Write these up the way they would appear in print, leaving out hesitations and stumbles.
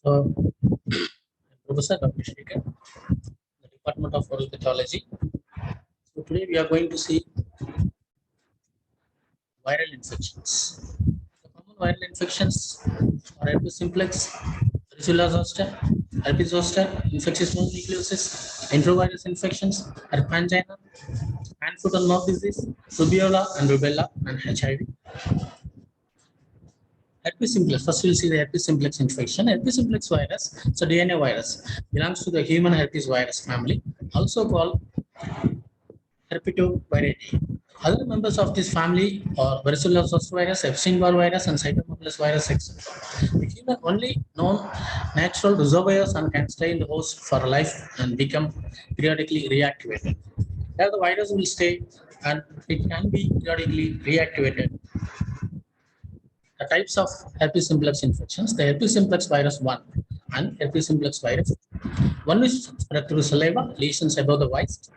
I'm Professor Dr. Shekhar, the Department of Oral Pathology. So today we are going to see viral infections. The common viral infections are herpes simplex, varicella zoster, herpes zoster, infectious mononucleosis, enterovirus infections, herpes angina, hand, foot and mouth disease, rubella and rubella, and HIV. Herpes simplex. First, we'll see the herpes simplex infection. Herpes simplex virus, it's a DNA virus, belongs to the human herpes virus family, also called Herpetobacteridae. Other members of this family are varicella zoster virus, Epstein-Barr virus, and cytomegalovirus virus, etc. The human only known natural reservoirs and can stay in the host for life and become periodically reactivated. There the virus will stay and it can be periodically reactivated. The types of herpes simplex infections, the herpes simplex virus 1 and herpes simplex virus 2. One is spread through saliva, lesions above the waist,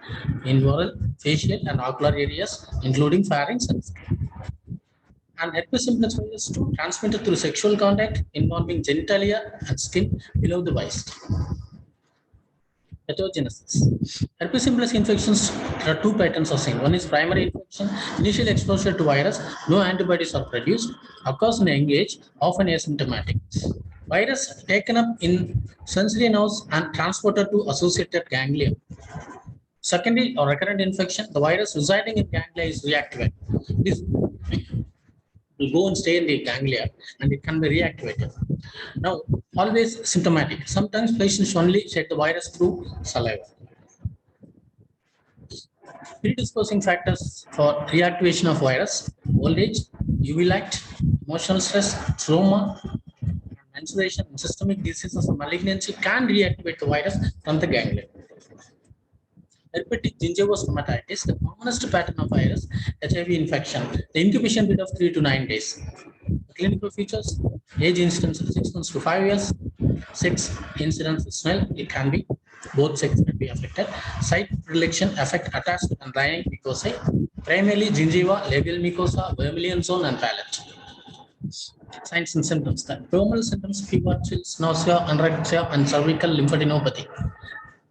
in oral, facial, and ocular areas, including pharynx and skin. And herpes simplex virus 2 transmitted through sexual contact involving genitalia and skin below the waist. Pathogenesis. Herpes simplex infections, there are two patterns of seen. One is primary infection, initial exposure to virus, no antibodies are produced, occurs in young age, often asymptomatic. Virus taken up in sensory nerves and transported to associated ganglia. Secondary or recurrent infection, the virus residing in ganglia is reactivated. This will go and stay in the ganglia and it can be reactivated. Now, always symptomatic. Sometimes patients only shed the virus through saliva. Predisposing factors for reactivation of virus: old age, UV light, emotional stress, trauma, menstruation, and systemic diseases of malignancy can reactivate the virus from the ganglia. Herpetic gingivostomatitis, the commonest pattern of virus HIV infection, the incubation period of 3 to 9 days. The clinical features: age incidence 6 months to 5 years, sex incidence is nil, it can be both sex can be affected. Site predilection affect attached and lining mucosae, primarily gingiva, labial mucosa, vermilion zone, and palate. Signs and symptoms: the abdominal symptoms, fever, chills, nausea, anorexia, and cervical lymphadenopathy.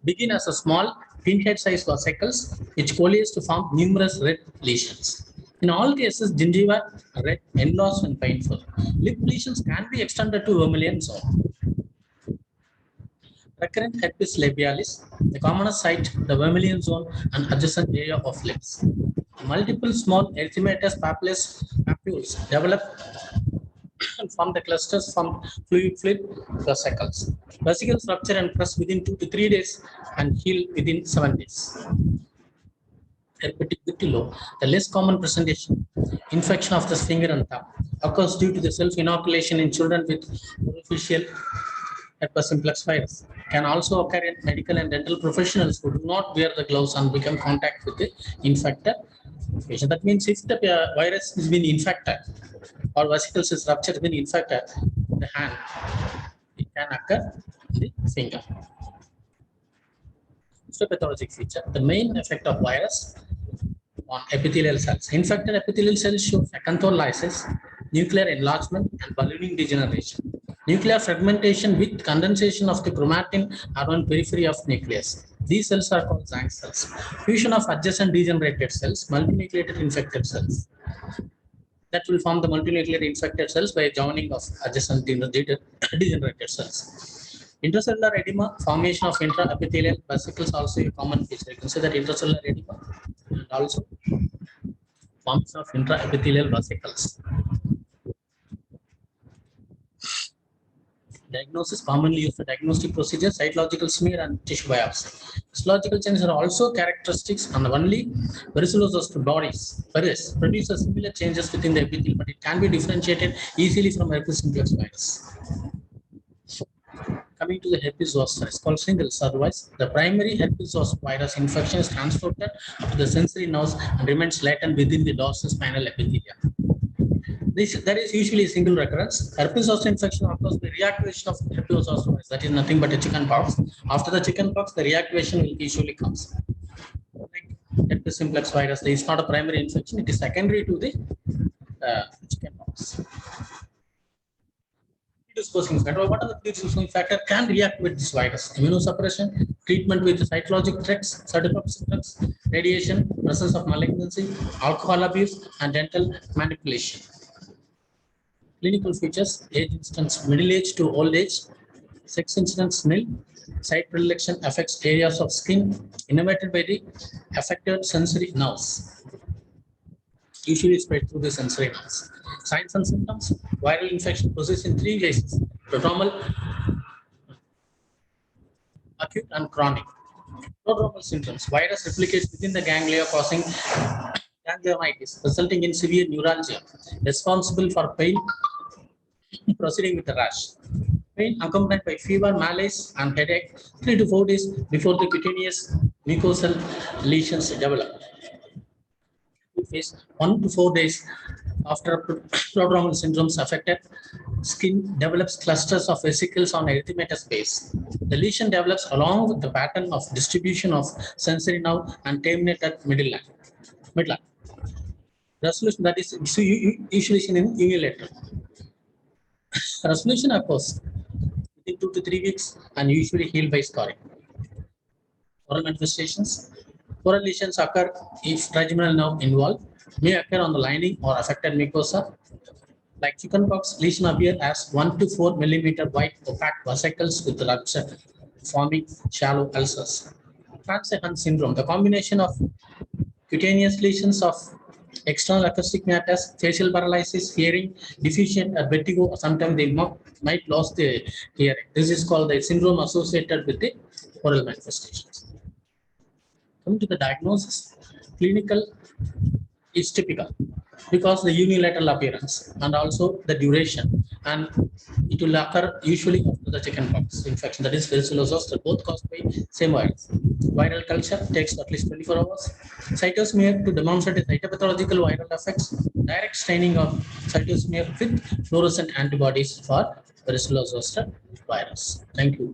Begin as a small pinhead sized vesicles which coalesce to form numerous red lesions. In all cases, gingiva red, enlarged, and painful. Lip lesions can be extended to vermilion zone. Recurrent herpes labialis, the commonest site, the vermilion zone and adjacent area of lips. Multiple small erythematous papules develop and form the clusters from fluid vesicles. Vesicles rupture and crust within 2 to 3 days and heal within 7 days. Herpetic vitiligo, the less common presentation, infection of the finger and thumb, occurs due to the self-inoculation in children with superficial herpes simplex virus. Can also occur in medical and dental professionals who do not wear the gloves and become contact with the infected patient. That means if the virus has been infected or vesicles is ruptured, been infected the hand, it can occur in the finger. Histopathologic feature: the main effect of virus on epithelial cells. Infected epithelial cells show acantholysis, nuclear enlargement, and ballooning degeneration. Nuclear fragmentation with condensation of the chromatin around periphery of nucleus. These cells are called Zank cells. Fusion of adjacent degenerated cells, multinucleated infected cells. That will form the multinuclear infected cells by joining of adjacent degenerated cells. Intracellular edema, formation of intraepithelial vesicles, also a common feature. You can say that intracellular edema and also formation of intraepithelial vesicles. Diagnosis: commonly used for diagnostic procedures, cytological smear and tissue biopsy. Histological changes are also characteristics, and only varicella zoster bodies produces similar changes within the epithelium, but it can be differentiated easily from herpes simplex virus. Coming to the herpes zoster, it's called shingles. Otherwise, the primary herpes zoster virus infection is transported to the sensory nerves and remains latent within the dorsospinal epithelium. There is usually a single recurrence. Herpes zoster infection occurs by reactivation of herpes zoster virus. That is nothing but a chicken pox. After the chicken pox, the reactivation will usually comes. Like herpes simplex virus, there is not a primary infection; it is secondary to the chicken pox. predisposing factor. What are the predisposing factor can react with this virus? Immunosuppression, treatment with cytologic threats, cytotoxic drugs, radiation, presence of malignancy, alcohol abuse, and dental manipulation. Clinical features: age instance middle age to old age, sex incidence nil, sight predilection affects areas of skin innervated by the affected sensory nerves, usually spread through the sensory nerves. Signs and symptoms: viral infection persists in 3 phases: prodromal, acute, and chronic. Prodromal symptoms: virus replicates within the ganglia, causing ganglionitis, resulting in severe neuralgia, responsible for pain, proceeding with the rash. Pain accompanied by fever, malaise, and headache 3 to 4 days before the cutaneous mucosal lesions develop. Phase 1 to 4 days after prodromal syndromes affected skin develops clusters of vesicles on erythematous base. The lesion develops along with the pattern of distribution of sensory nerve and terminate at midline. Resolution, that is usually seen in unilateral. Resolution occurs within 2 to 3 weeks and usually healed by scarring. Oral manifestations: oral lesions occur if trigeminal nerve involved, may occur on the lining or affected mucosa. Like chickenpox, lesion appear as 1 to 4 millimeter wide opaque vesicles with rupture, forming shallow ulcers. Franz-Jehn syndrome, the combination of cutaneous lesions of external acoustic matters, facial paralysis, hearing deficient, or vertigo, or sometimes they might lose the hearing. This is called the syndrome associated with the oral manifestations. Coming to the diagnosis, clinical is typical because the unilateral appearance and also the duration, and it will occur usually after the chickenpox infection, that is varicella zoster, both caused by same virus. Viral culture takes at least 24 hours. Cytosmear to demonstrate a cytopathological viral effects. Direct staining of cytosmear with fluorescent antibodies for varicella zoster virus. Thank you.